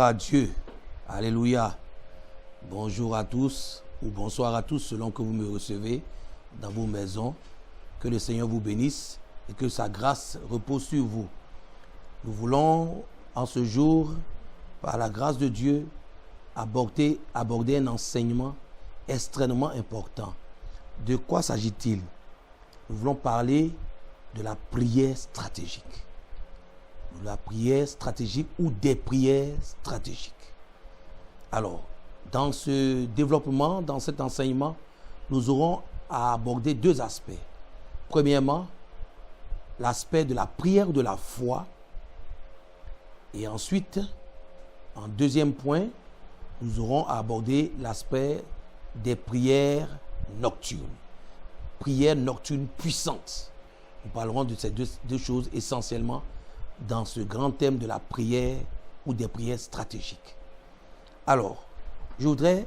à Dieu. Alléluia. Bonjour à tous ou bonsoir à tous selon que vous me recevez dans vos maisons. Que le Seigneur vous bénisse et que sa grâce repose sur vous. Nous voulons en ce jour, par la grâce de Dieu, aborder un enseignement extrêmement important. De quoi s'agit-il? Nous voulons parler de la prière stratégique. De la prière stratégique ou des prières stratégiques. Alors, dans ce développement, dans cet enseignement, nous aurons à aborder deux aspects. Premièrement, l'aspect de la prière de la foi. Et ensuite, en deuxième point, nous aurons à aborder l'aspect des prières nocturnes. Prières nocturnes puissantes. Nous parlerons de ces deux choses essentiellement dans ce grand thème de la prière ou des prières stratégiques. Alors, je voudrais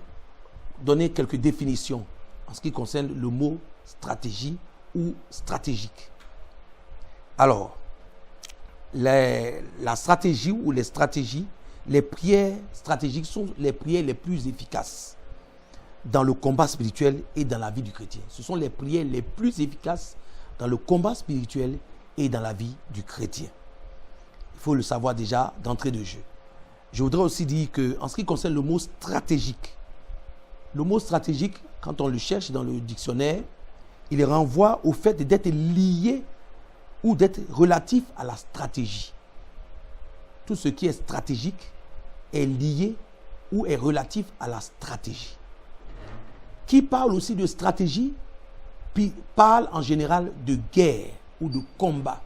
donner quelques définitions en ce qui concerne le mot stratégie ou stratégique. Alors, la stratégie ou les stratégies, les prières stratégiques sont les prières les plus efficaces dans le combat spirituel et dans la vie du chrétien. Ce sont les prières les plus efficaces dans le combat spirituel et dans la vie du chrétien. Il faut le savoir déjà d'entrée de jeu. Je voudrais aussi dire qu'en ce qui concerne le mot stratégique, quand on le cherche dans le dictionnaire, il renvoie au fait d'être lié ou d'être relatif à la stratégie. Tout ce qui est stratégique est lié ou est relatif à la stratégie. Qui parle aussi de stratégie, puis parle en général de guerre ou de combat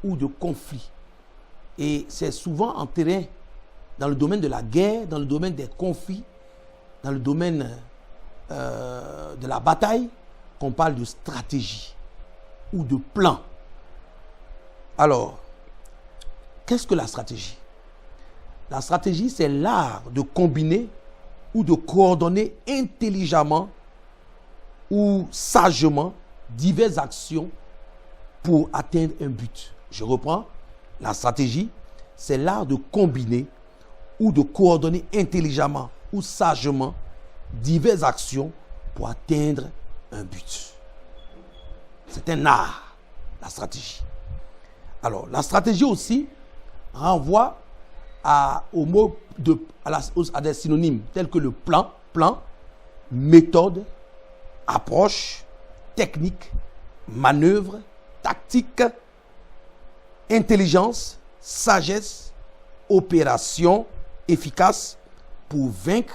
ou de conflit. Et c'est souvent en terrain, dans le domaine de la guerre, dans le domaine des conflits, dans le domaine de la bataille, qu'on parle de stratégie ou de plan. Alors, qu'est-ce que la stratégie? La stratégie, c'est l'art de combiner ou de coordonner intelligemment ou sagement diverses actions pour atteindre un but. Je reprends. La stratégie, c'est l'art de combiner ou de coordonner intelligemment ou sagement diverses actions pour atteindre un but. C'est un art, la stratégie. Alors, la stratégie aussi renvoie à des synonymes tels que le plan, méthode, approche, technique, manœuvre, tactique, intelligence, sagesse, opération efficace pour vaincre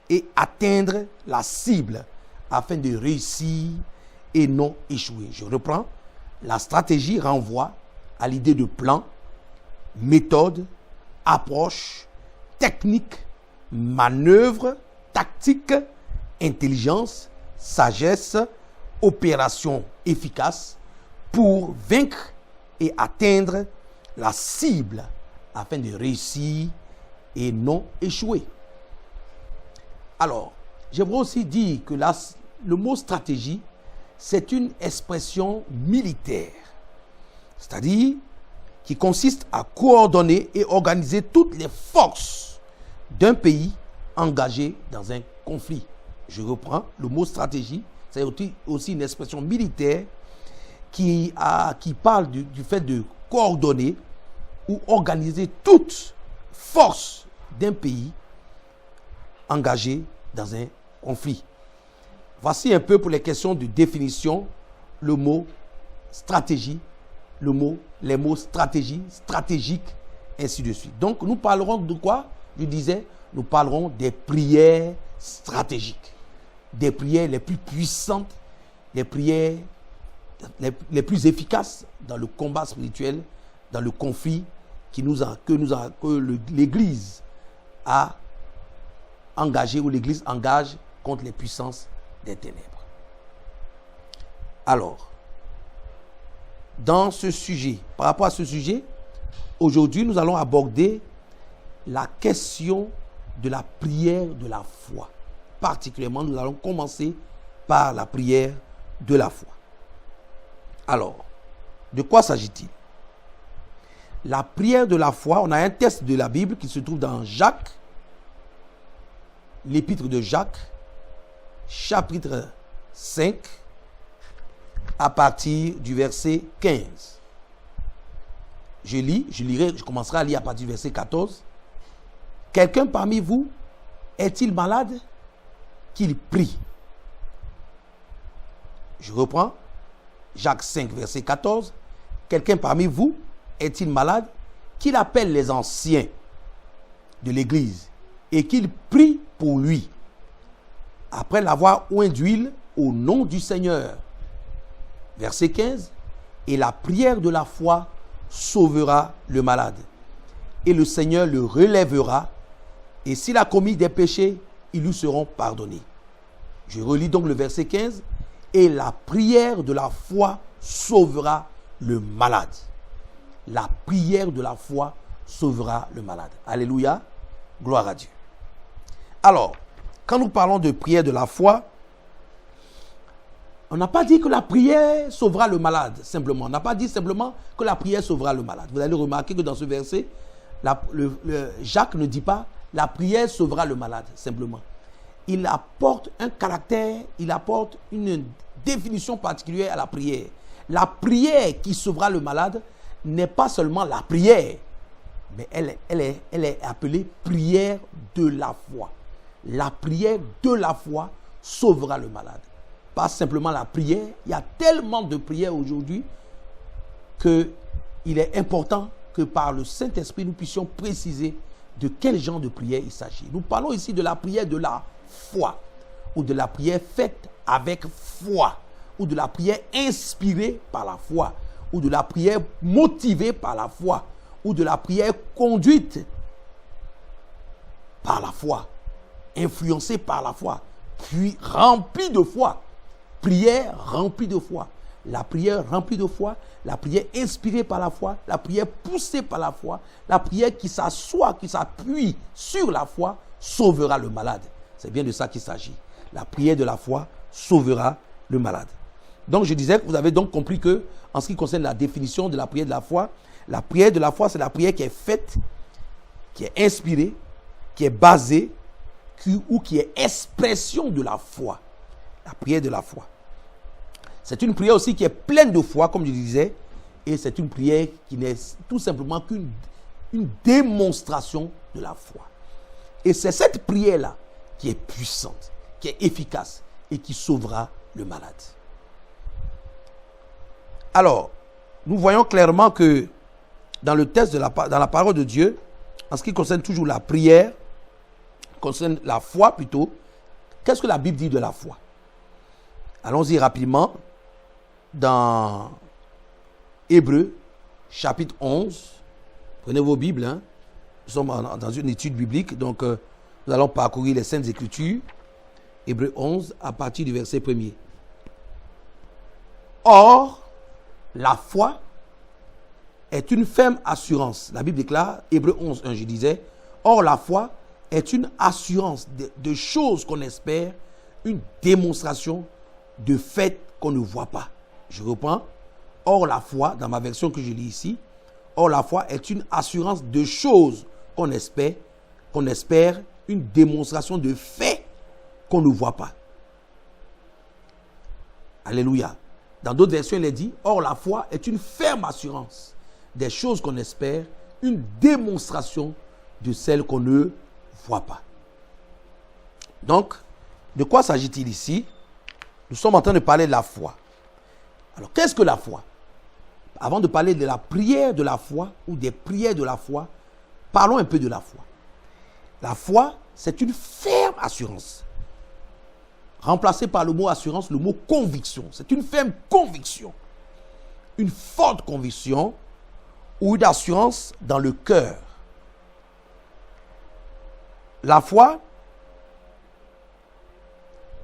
et atteindre la cible afin de réussir et non échouer. Je reprends. La stratégie renvoie à l'idée de plan, méthode, approche, technique, manœuvre, tactique, intelligence, sagesse, opération efficace pour vaincre et atteindre la cible afin de réussir et non échouer. Alors, j'aimerais aussi dire que le mot stratégie, c'est une expression militaire, c'est-à-dire qui consiste à coordonner et organiser toutes les forces d'un pays engagé dans un conflit. Je reprends, le mot stratégie, c'est aussi une expression militaire qui parle du fait de coordonner ou organiser toute force d'un pays engagé dans un conflit. Voici un peu pour les questions de définition, le mot stratégie, les mots stratégie, stratégique, ainsi de suite. Donc, nous parlerons de quoi? Je disais, nous parlerons des prières stratégiques, des prières les plus puissantes, les prières les plus efficaces dans le combat spirituel, dans le conflit que l'Église a engagé ou l'Église engage contre les puissances des ténèbres. Alors, dans ce sujet, par rapport à ce sujet, aujourd'hui, nous allons aborder la question de la prière de la foi. Particulièrement, nous allons commencer par la prière de la foi. Alors, de quoi s'agit-il? la prière de la foi, on a un texte de la Bible qui se trouve dans Jacques, l'épître de Jacques, chapitre 5, à partir du verset 15. Je commencerai à lire à partir du verset 14. Quelqu'un parmi vous est-il malade? Qu'il prie. Je reprends. Jacques 5, verset 14. Quelqu'un parmi vous est-il malade? Qu'il appelle les anciens de l'église et qu'il prie pour lui, après l'avoir oint d'huile au nom du Seigneur. Verset 15. Et la prière de la foi sauvera le malade, et le Seigneur le relèvera, et s'il a commis des péchés, ils lui seront pardonnés. Je relis donc le verset 15. Et la prière de la foi sauvera le malade. La prière de la foi sauvera le malade. Alléluia. Gloire à Dieu. Alors, quand nous parlons de prière de la foi, on n'a pas dit que la prière sauvera le malade, simplement. On n'a pas dit simplement que la prière sauvera le malade. Vous allez remarquer que dans ce verset, Jacques ne dit pas la prière sauvera le malade, simplement. Il apporte un caractère, il apporte une définition particulière à la prière. La prière qui sauvera le malade n'est pas seulement la prière, mais elle est appelée prière de la foi. La prière de la foi sauvera le malade. Pas simplement la prière. Il y a tellement de prières aujourd'hui qu'il est important que par le Saint-Esprit, nous puissions préciser de quel genre de prière il s'agit. Nous parlons ici de la prière de la foi, ou de la prière faite avec foi, ou de la prière inspirée par la foi, ou de la prière motivée par la foi, ou de la prière conduite par la foi, influencée par la foi, puis remplie de foi. Prière remplie de foi. La prière remplie de foi, la prière inspirée par la foi, la prière poussée par la foi, la prière qui s'assoit, qui s'appuie sur la foi, sauvera le malade. C'est bien de ça qu'il s'agit. La prière de la foi sauvera le malade. Donc je disais que vous avez donc compris que, en ce qui concerne la définition de la prière de la foi, c'est la prière qui est faite, qui est inspirée, qui est basée, ou qui est expression de la foi. La prière de la foi. C'est une prière aussi qui est pleine de foi, comme je disais, et c'est une prière qui n'est tout simplement qu'une démonstration de la foi. Et c'est cette prière-là qui est puissante, qui est efficace et qui sauvera le malade. Alors, nous voyons clairement que dans le texte dans la parole de Dieu, en ce qui concerne toujours la prière, concerne la foi plutôt, qu'est-ce que la Bible dit de la foi? Allons-y rapidement dans Hébreux, chapitre 11. Prenez vos Bibles. Nous sommes dans une étude biblique, donc nous allons parcourir les Saintes Écritures. Hébreux 11, à partir du verset 1er. Or, la foi est une ferme assurance. La Bible déclare, Hébreux 11, 1, je disais, or la foi est une assurance de choses qu'on espère, une démonstration de faits qu'on ne voit pas. Je reprends. Or la foi, dans ma version que je lis ici, or la foi est une assurance de choses qu'on espère, une démonstration de faits qu'on ne voit pas. Alléluia. Dans d'autres versions, il est dit, or la foi est une ferme assurance des choses qu'on espère, une démonstration de celles qu'on ne voit pas. Donc, de quoi s'agit-il ici? Nous sommes en train de parler de la foi. Alors, qu'est-ce que la foi? Avant de parler de la prière de la foi ou des prières de la foi, parlons un peu de la foi. La foi, c'est une ferme assurance. Remplacé par le mot assurance, le mot conviction. C'est une ferme conviction. Une forte conviction ou une assurance dans le cœur. La foi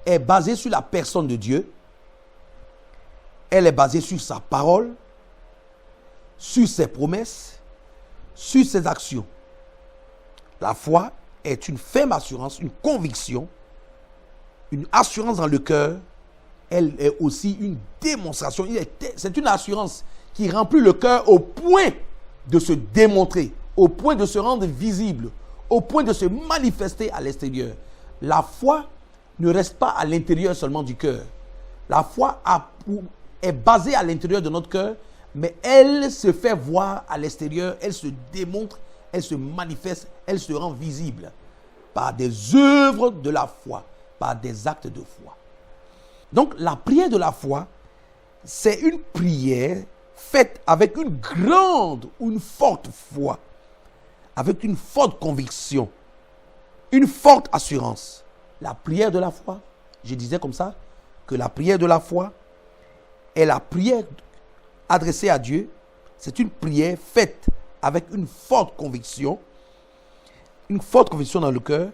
est basée sur la personne de Dieu. Elle est basée sur sa parole, sur ses promesses, sur ses actions. La foi est une ferme assurance, une conviction, une assurance dans le cœur. Elle est aussi une démonstration. C'est une assurance qui remplit le cœur au point de se démontrer, au point de se rendre visible, au point de se manifester à l'extérieur. La foi ne reste pas à l'intérieur seulement du cœur. La foi est basée à l'intérieur de notre cœur, mais elle se fait voir à l'extérieur, elle se démontre, elle se manifeste, elle se rend visible par des œuvres de la foi, par des actes de foi. Donc la prière de la foi, c'est une prière faite avec une grande ou une forte foi, avec une forte conviction, une forte assurance. La prière de la foi, je disais comme ça, que la prière de la foi est la prière adressée à Dieu. C'est une prière faite avec une forte conviction dans le cœur,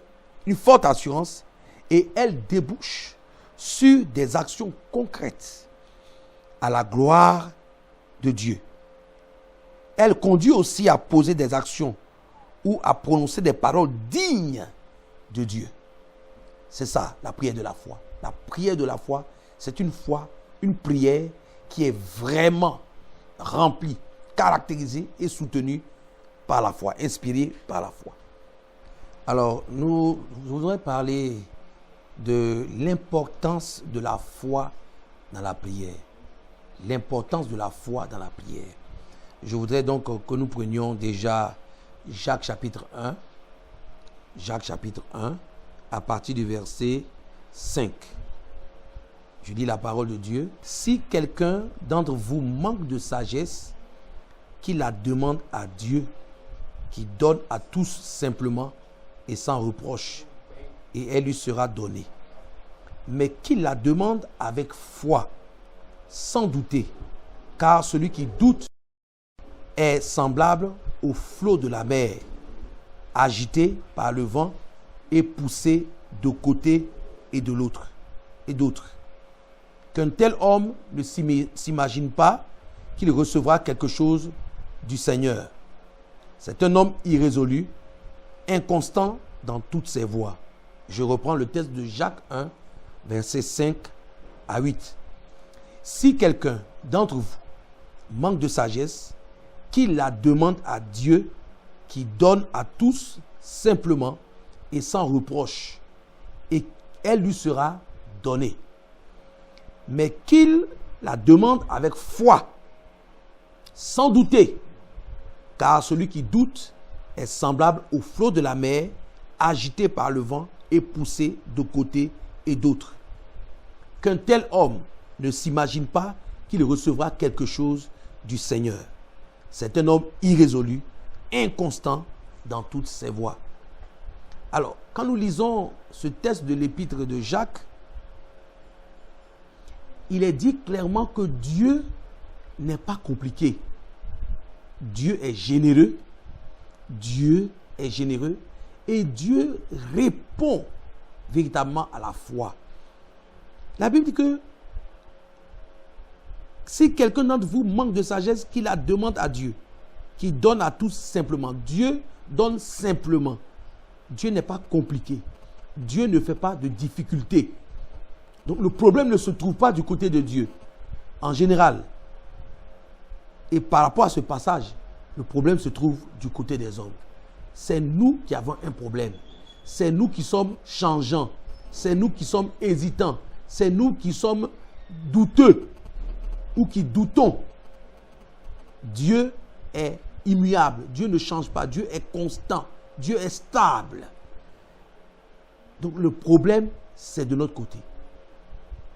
une forte assurance, et elle débouche sur des actions concrètes à la gloire de Dieu. Elle conduit aussi à poser des actions ou à prononcer des paroles dignes de Dieu. C'est ça, la prière de la foi. La prière de la foi, c'est une prière qui est vraiment remplie, caractérisée et soutenue par la foi, inspirée par la foi. Alors, je voudrais parler de l'importance de la foi dans la prière. L'importance de la foi dans la prière. Je voudrais donc que nous prenions déjà Jacques chapitre 1. Jacques chapitre 1, à partir du verset 5. Je lis la parole de Dieu. Si quelqu'un d'entre vous manque de sagesse, qu'il la demande à Dieu, qui donne à tous simplement et sans reproche, et elle lui sera donnée. Mais qu'il la demande avec foi, sans douter, car celui qui doute est semblable au flot de la mer, agité par le vent et poussé de côté et de l'autre, et d'autres. Qu'un tel homme ne s'imagine pas qu'il recevra quelque chose du Seigneur. C'est un homme irrésolu, inconstant dans toutes ses voies. Je reprends le texte de Jacques 1, versets 5 à 8. Si quelqu'un d'entre vous manque de sagesse, qu'il la demande à Dieu, qui donne à tous simplement et sans reproche, et elle lui sera donnée. Mais qu'il la demande avec foi, sans douter, car celui qui doute est semblable au flot de la mer, agité par le vent et poussé de côté et d'autre. Qu'un tel homme ne s'imagine pas qu'il recevra quelque chose du Seigneur. C'est un homme irrésolu, inconstant dans toutes ses voies. Alors, quand nous lisons ce texte de l'épître de Jacques, il est dit clairement que Dieu n'est pas compliqué. Dieu est généreux. Dieu est généreux. Et Dieu répond véritablement à la foi. La Bible dit que si quelqu'un d'entre vous manque de sagesse, qu'il la demande à Dieu, qui donne à tous simplement. Dieu donne simplement. Dieu n'est pas compliqué. Dieu ne fait pas de difficultés. Donc le problème ne se trouve pas du côté de Dieu, en général. Et par rapport à ce passage, le problème se trouve du côté des hommes. C'est nous qui avons un problème. C'est nous qui sommes changeants. C'est nous qui sommes hésitants. C'est nous qui sommes douteux ou qui doutons. Dieu est immuable. Dieu ne change pas. Dieu est constant. Dieu est stable. Donc le problème, c'est de notre côté.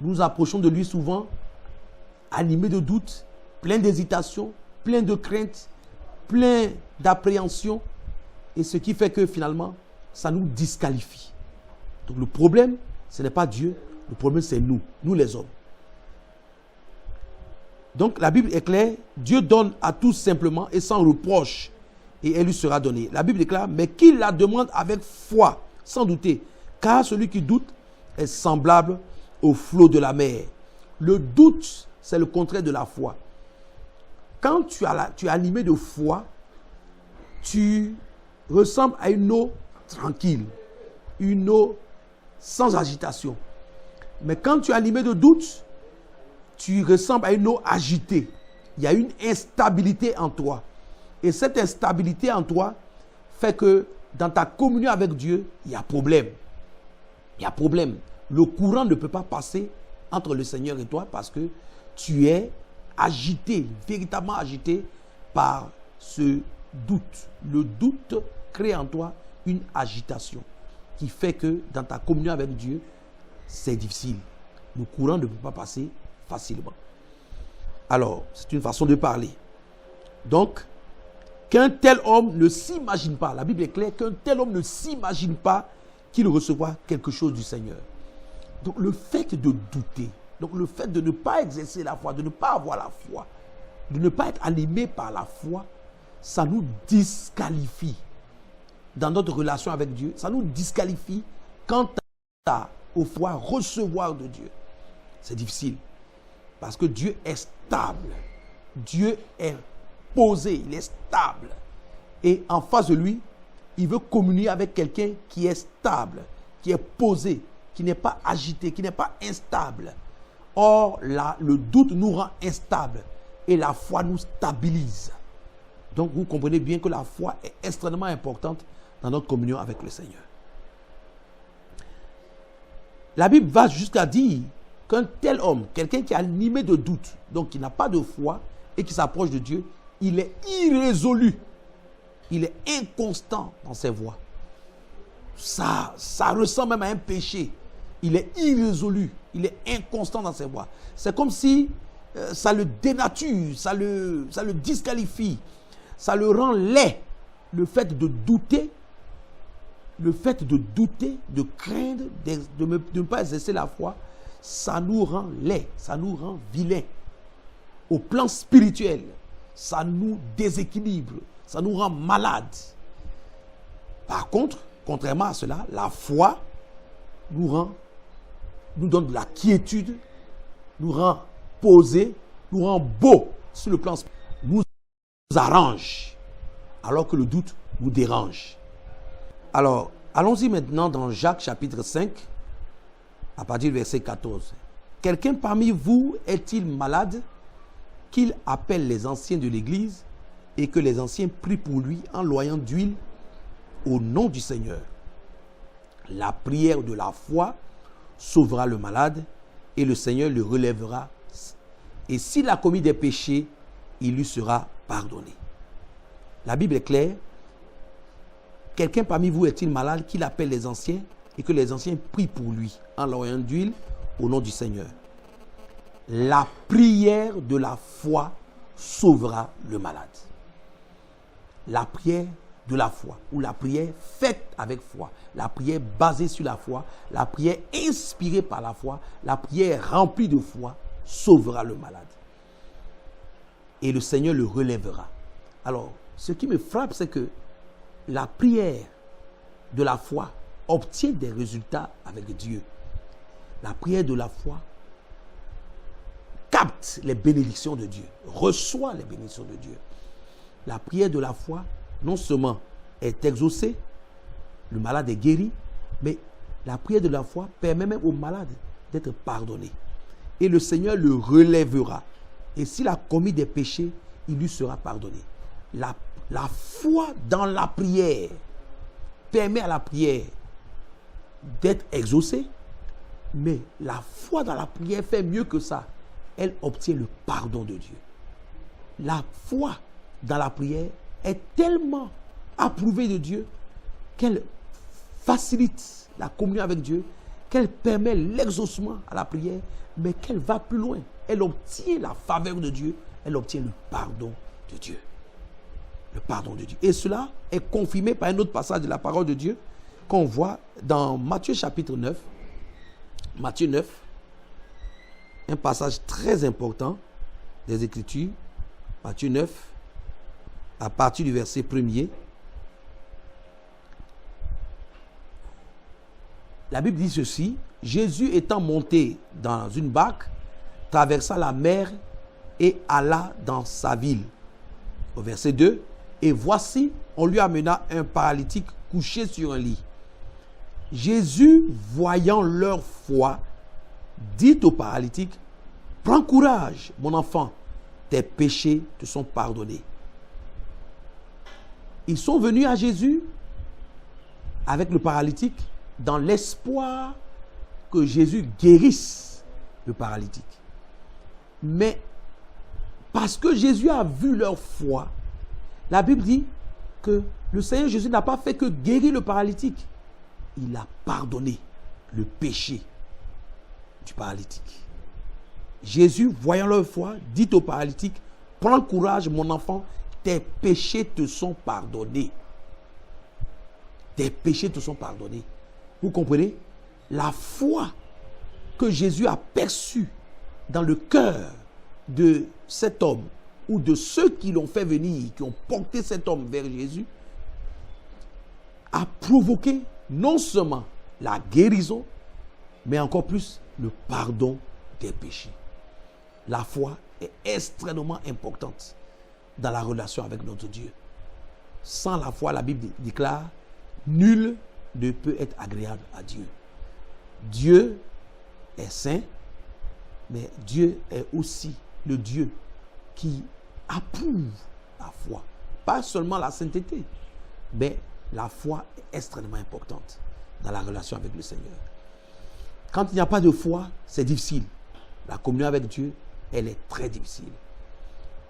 Nous approchons de lui souvent animés de doutes, pleins d'hésitation, pleins de craintes, pleins d'appréhension. Et ce qui fait que finalement, ça nous disqualifie. Donc le problème, ce n'est pas Dieu. Le problème, c'est nous les hommes. Donc la Bible est claire. Dieu donne à tous simplement et sans reproche. Et elle lui sera donnée. La Bible déclare, mais qu'il la demande avec foi, sans douter. Car celui qui doute est semblable au flot de la mer. Le doute, c'est le contraire de la foi. Quand tu es animé de foi, tu ressembles à une eau tranquille, une eau sans agitation. Mais quand tu es animé de doute, tu ressembles à une eau agitée. Il y a une instabilité en toi. Et cette instabilité en toi fait que dans ta communion avec Dieu, il y a problème. Il y a problème. Le courant ne peut pas passer entre le Seigneur et toi parce que tu es agité, véritablement agité par ce doute. Le doute crée en toi une agitation qui fait que dans ta communion avec Dieu, c'est difficile. Le courant ne peut pas passer facilement. Alors, c'est une façon de parler. Donc, qu'un tel homme ne s'imagine pas, la Bible est claire, qu'un tel homme ne s'imagine pas qu'il recevra quelque chose du Seigneur. Donc, le fait de douter, donc le fait de ne pas exercer la foi, de ne pas avoir la foi, de ne pas être animé par la foi, ça nous disqualifie dans notre relation avec Dieu. Ça nous disqualifie quant au foi recevoir de Dieu. C'est difficile parce que Dieu est stable. Dieu est posé, il est stable. Et en face de lui, il veut communier avec quelqu'un qui est stable, qui est posé, qui n'est pas agité, qui n'est pas instable. Or, là, le doute nous rend instables et la foi nous stabilise. Donc, vous comprenez bien que la foi est extrêmement importante dans notre communion avec le Seigneur. La Bible va jusqu'à dire qu'un tel homme, quelqu'un qui est animé de doute, donc qui n'a pas de foi et qui s'approche de Dieu, il est irrésolu. Il est inconstant dans ses voies. Ça ressemble même à un péché. Il est irrésolu. Il est inconstant dans ses voies. C'est comme si ça le dénature, ça le disqualifie. Ça le rend laid. Le fait de douter, de craindre, de ne pas exercer la foi, ça nous rend laid, ça nous rend vilain. Au plan spirituel, ça nous déséquilibre, ça nous rend malade. Par contre, contrairement à cela, la foi nous donne de la quiétude, nous rend posé, nous rend beau sur le plan spirituel, nous arrange, alors que le doute nous dérange. Alors, allons-y maintenant dans Jacques chapitre 5, à partir du verset 14. Quelqu'un parmi vous est-il malade, qu'il appelle les anciens de l'Église et que les anciens prient pour lui en loyant d'huile au nom du Seigneur. La prière de la foi sauvera le malade et le Seigneur le relèvera. Et s'il a commis des péchés, il lui sera pardonné. La Bible est claire. Quelqu'un parmi vous est-il malade, qu'il appelle les anciens et que les anciens prient pour lui en l'oint d'huile au nom du Seigneur. La prière de la foi sauvera le malade. La prière de la foi, ou la prière faite avec foi, la prière basée sur la foi, la prière inspirée par la foi, la prière remplie de foi sauvera le malade. Et le Seigneur le relèvera. Alors, ce qui me frappe, c'est que la prière de la foi obtient des résultats avec Dieu. La prière de la foi capte les bénédictions de Dieu, reçoit les bénédictions de Dieu. La prière de la foi, non seulement est exaucée, le malade est guéri, mais la prière de la foi permet même au malade d'être pardonné. Et le Seigneur le relèvera. Et s'il a commis des péchés, il lui sera pardonné. La foi dans la prière permet à la prière d'être exaucée, mais la foi dans la prière fait mieux que ça. Elle obtient le pardon de Dieu. La foi dans la prière est tellement approuvée de Dieu qu'elle facilite la communion avec Dieu, qu'elle permet l'exaucement à la prière, mais qu'elle va plus loin. Elle obtient la faveur de Dieu, elle obtient le pardon de Dieu. Le pardon de Dieu. Et cela est confirmé par un autre passage de la parole de Dieu qu'on voit dans Matthieu chapitre 9. Matthieu 9, un passage très important des Écritures. Matthieu 9, à partir du verset 1er. La Bible dit ceci: Jésus étant monté dans une barque, traversa la mer et alla dans sa ville. Au verset 2, et voici, on lui amena un paralytique couché sur un lit. Jésus, voyant leur foi, dit au paralytique: prends courage, mon enfant, tes péchés te sont pardonnés. Ils sont venus à Jésus avec le paralytique dans l'espoir que Jésus guérisse le paralytique. Mais parce que Jésus a vu leur foi, la Bible dit que le Seigneur Jésus n'a pas fait que guérir le paralytique. Il a pardonné le péché du paralytique. Jésus, voyant leur foi, dit au paralytique, prends courage mon enfant, tes péchés te sont pardonnés. Tes péchés te sont pardonnés. Vous comprenez? La foi que Jésus a perçue dans le cœur de cet homme ou de ceux qui l'ont fait venir, qui ont porté cet homme vers Jésus, a provoqué non seulement la guérison, mais encore plus le pardon des péchés. La foi est extrêmement importante dans la relation avec notre Dieu. Sans la foi, la Bible déclare, nul ne peut être agréable à Dieu. Dieu est saint, mais Dieu est aussi le Dieu qui approuve la foi. Pas seulement la sainteté, mais la foi est extrêmement importante dans la relation avec le Seigneur. Quand il n'y a pas de foi, c'est difficile. La communion avec Dieu, elle est très difficile.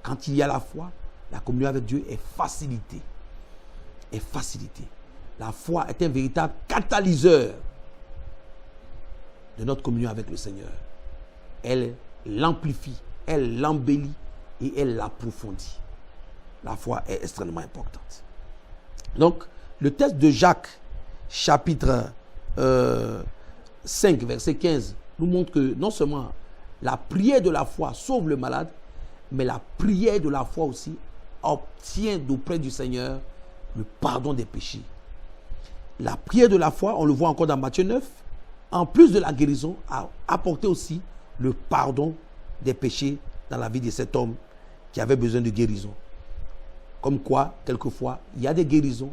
Quand il y a la foi, la communion avec Dieu est facilitée. Est facilitée. La foi est un véritable catalyseur de notre communion avec le Seigneur. Elle l'amplifie, elle l'embellit et elle l'approfondit. La foi est extrêmement importante. Donc, le texte de Jacques, chapitre 5, verset 15, nous montre que non seulement la prière de la foi sauve le malade, mais la prière de la foi aussi obtient auprès du Seigneur le pardon des péchés. La prière de la foi, on le voit encore dans Matthieu 9, en plus de la guérison, a apporté aussi le pardon des péchés dans la vie de cet homme qui avait besoin de guérison. Comme quoi, quelquefois, il y a des guérisons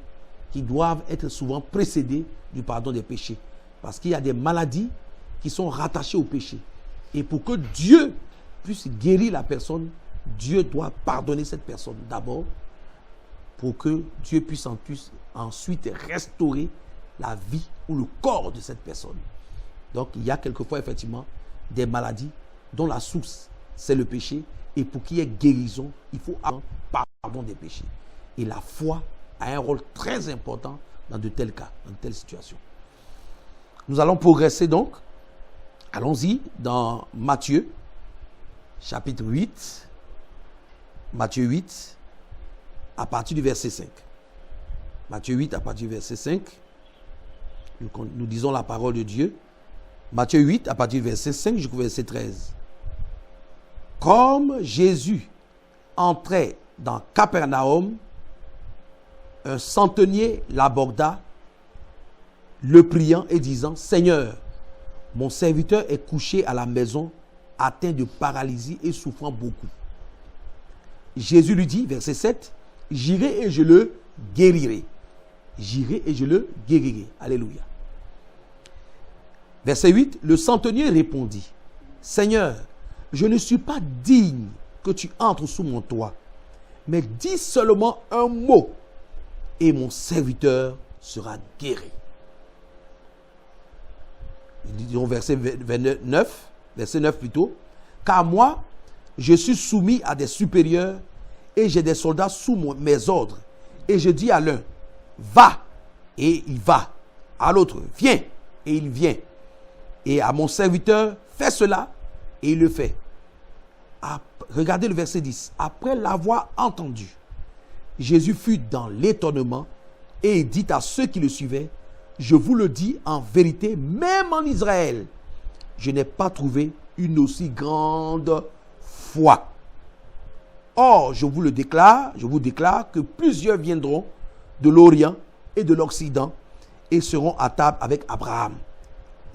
qui doivent être souvent précédées du pardon des péchés. Parce qu'il y a des maladies qui sont rattachées au péché. Et pour que Dieu puisse guérir la personne, Dieu doit pardonner cette personne d'abord pour que Dieu puisse ensuite restaurer la vie ou le corps de cette personne. Donc, il y a quelquefois, effectivement, des maladies dont la source, c'est le péché. Et pour qu'il y ait guérison, il faut avoir pardon des péchés. Et la foi a un rôle très important dans de tels cas, dans de telles situations. Nous allons progresser donc. Allons-y dans Matthieu, chapitre 8. Matthieu 8, à partir du verset 5. Matthieu 8, à partir du verset 5. Nous disons la parole de Dieu. Matthieu 8, à partir du verset 5 jusqu'au verset 13. Comme Jésus entrait dans Capernaum, un centenier l'aborda, le priant et disant, « Seigneur, mon serviteur est couché à la maison, atteint de paralysie et souffrant beaucoup. » Jésus lui dit, verset 7, « J'irai et je le guérirai. » J'irai et je le guérirai. Alléluia. Verset 8, le centenier répondit, « Seigneur, je ne suis pas digne que tu entres sous mon toit, mais dis seulement un mot, et mon serviteur sera guéri. » Disons verset 9, verset 9 plutôt, « Car moi, je suis soumis à des supérieurs, et j'ai des soldats sous mes ordres, et je dis à l'un, va, et il va, à l'autre, viens, et il vient, et à mon serviteur, fais cela, et il le fait. » Regardez le verset 10. Après l'avoir entendu, Jésus fut dans l'étonnement et dit à ceux qui le suivaient, « Je vous le dis en vérité, même en Israël, je n'ai pas trouvé une aussi grande foi. Or, je vous déclare que plusieurs viendront de l'Orient et de l'Occident et seront à table avec Abraham,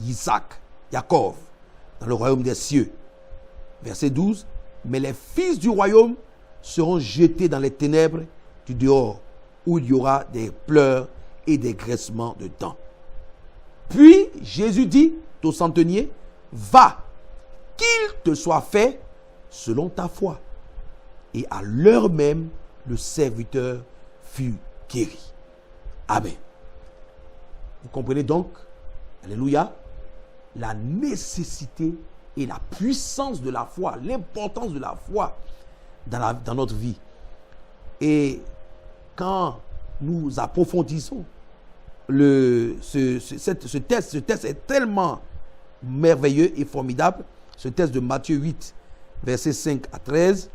Isaac, Jacob, dans le royaume des cieux. » Verset 12. Mais les fils du royaume seront jetés dans les ténèbres du dehors, où il y aura des pleurs et des graissements de dents. Puis Jésus dit au centenier, va, qu'il te soit fait selon ta foi. Et à l'heure même, le serviteur fut guérit. Amen. Vous comprenez donc, alléluia, la nécessité et la puissance de la foi, l'importance de la foi dans notre vie. Et quand nous approfondissons ce texte est tellement merveilleux et formidable. Ce texte de Matthieu 8, versets 5 à 13,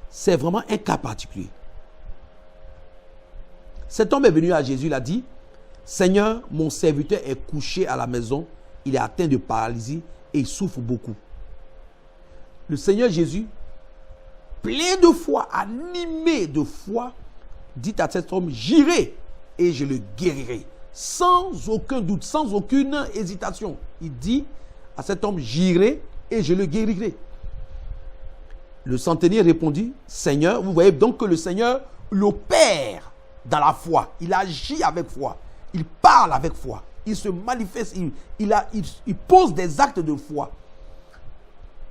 c'est vraiment un cas particulier. Cet homme est venu à Jésus, il a dit, « Seigneur, mon serviteur est couché à la maison, il est atteint de paralysie et il souffre beaucoup. » Le Seigneur Jésus, plein de foi, animé de foi, dit à cet homme, « J'irai et je le guérirai. » Sans aucun doute, sans aucune hésitation. Il dit à cet homme, « J'irai et je le guérirai. » Le centenier répondit, « Seigneur, vous voyez donc que le Seigneur l'opère dans la foi. Il agit avec foi. Il parle avec foi. Il se manifeste. Il pose des actes de foi.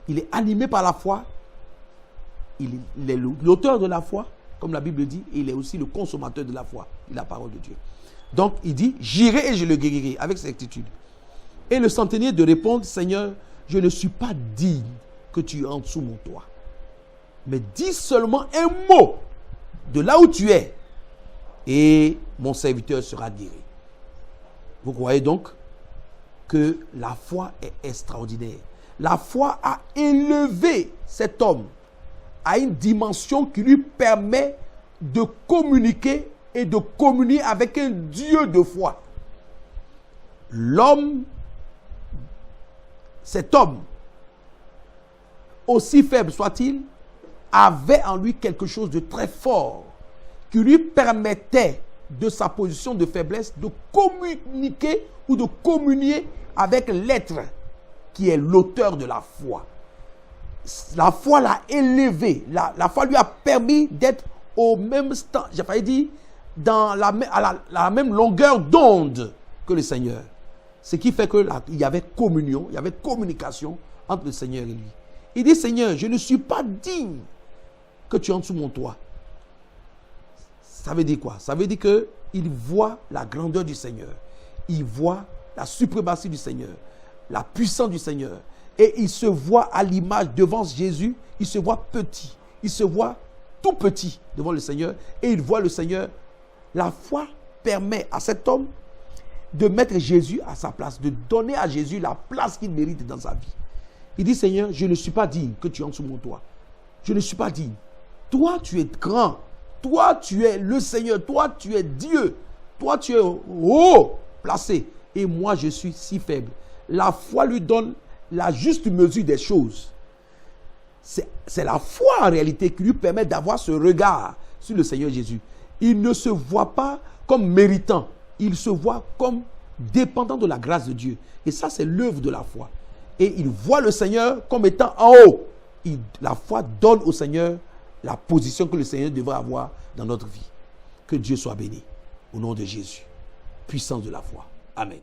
Il est animé par la foi. Il est l'auteur de la foi, comme la Bible dit, et il est aussi le consommateur de la foi, la parole de Dieu. Donc, il dit, j'irai et je le guérirai, avec certitude. Et le centenier de répondre, Seigneur, je ne suis pas digne que tu entres sous mon toit. Mais dis seulement un mot de là où tu es, et mon serviteur sera guéri. Vous croyez donc que la foi est extraordinaire. La foi a élevé cet homme à une dimension qui lui permet de communiquer et de communier avec un Dieu de foi. Cet homme, aussi faible soit-il, avait en lui quelque chose de très fort qui lui permettait, de sa position de faiblesse, de communiquer ou de communier avec l'être qui est l'auteur de la foi. La foi l'a élevé. La foi lui a permis d'être au même stade, j'ai failli dire, dans la même longueur d'onde que le Seigneur. Ce qui fait qu'il y avait communion, il y avait communication entre le Seigneur et lui. Il dit, Seigneur, je ne suis pas digne que tu entres sous mon toit. Ça veut dire quoi? Ça veut dire qu'il voit la grandeur du Seigneur. Il voit la suprématie du Seigneur, la puissance du Seigneur. Et il se voit à l'image devant Jésus, il se voit petit. Il se voit tout petit devant le Seigneur. Et il voit le Seigneur. La foi permet à cet homme de mettre Jésus à sa place, de donner à Jésus la place qu'il mérite dans sa vie. Il dit, Seigneur, je ne suis pas digne que tu entres sous mon toit. Je ne suis pas digne. Toi, tu es grand. Toi, tu es le Seigneur. Toi, tu es Dieu. Toi, tu es haut placé. Et moi, je suis si faible. La foi lui donne la juste mesure des choses. C'est la foi en réalité qui lui permet d'avoir ce regard sur le Seigneur Jésus. Il ne se voit pas comme méritant. Il se voit comme dépendant de la grâce de Dieu. Et ça, c'est l'œuvre de la foi. Et il voit le Seigneur comme étant en haut. La foi donne au Seigneur la position que le Seigneur devrait avoir dans notre vie. Que Dieu soit béni. Au nom de Jésus. Puissance de la foi. Amen.